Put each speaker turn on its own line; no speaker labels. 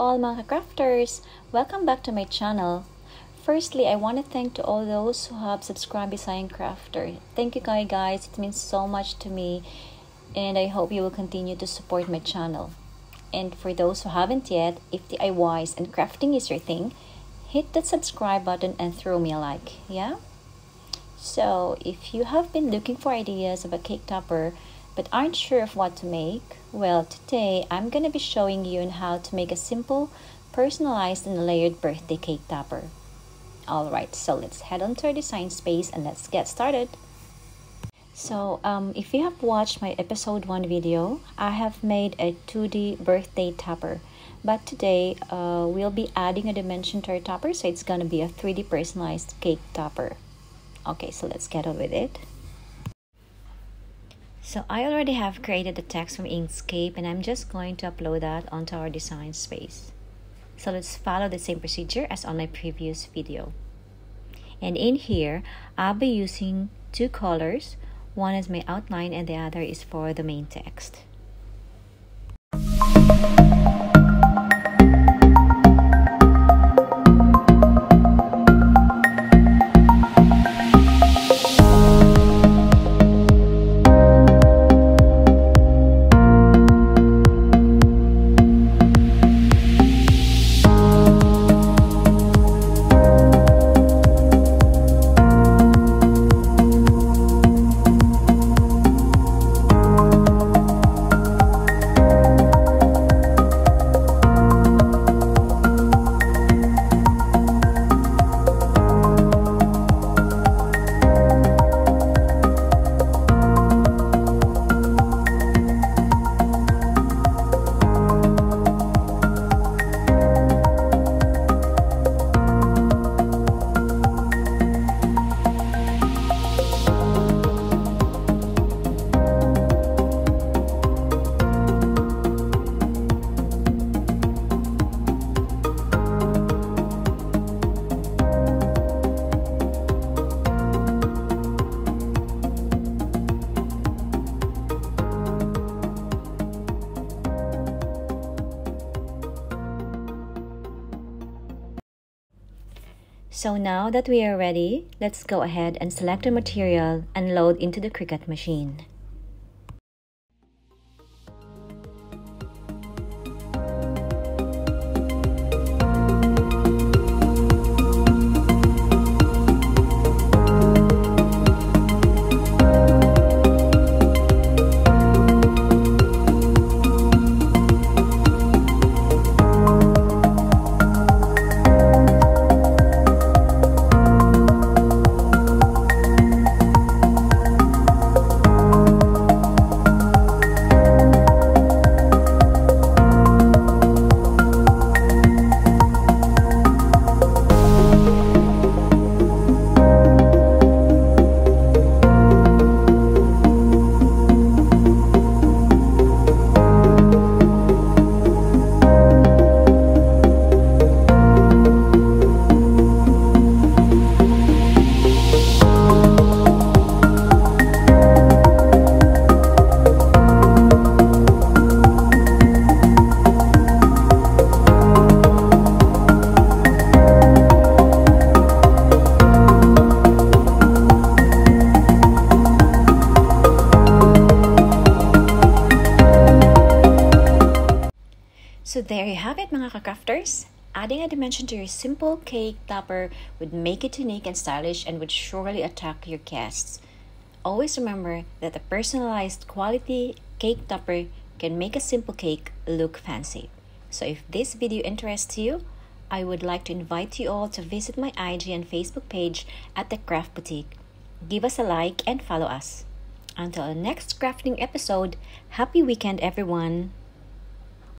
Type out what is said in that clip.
all mga crafters! Welcome back to my channel. Firstly, I want to thank to all those who have subscribed Bisayan Crafter. Thank you guys, it means so much to me and I hope you will continue to support my channel. And for those who haven't yet, if DIYs and crafting is your thing, hit that subscribe button and throw me a like, yeah? So, if you have been looking for ideas of a cake topper but aren't sure of what to make, well, today I'm gonna be showing you on how to make a simple, personalized and layered birthday cake topper. Alright, so let's head on to our design space and let's get started. So, if you have watched my episode 1 video, I have made a 2D birthday topper. But today, we'll be adding a dimension to our topper, so it's gonna be a 3D personalized cake topper. Okay, so let's get on with it. So I already have created the text from Inkscape and I'm just going to upload that onto our design space. So let's follow the same procedure as on my previous video. And in here, I'll be using two colors. One is my outline and the other is for the main text. So now that we are ready, let's go ahead and select the material and load into the Cricut machine. So there you have it mga ka-crafters. Adding a dimension to your simple cake topper would make it unique and stylish and would surely attract your guests. Always remember that a personalized quality cake topper can make a simple cake look fancy. So if this video interests you, I would like to invite you all to visit my IG and Facebook page at The Craft Boutique. Give us a like and follow us. Until the next crafting episode, happy weekend everyone!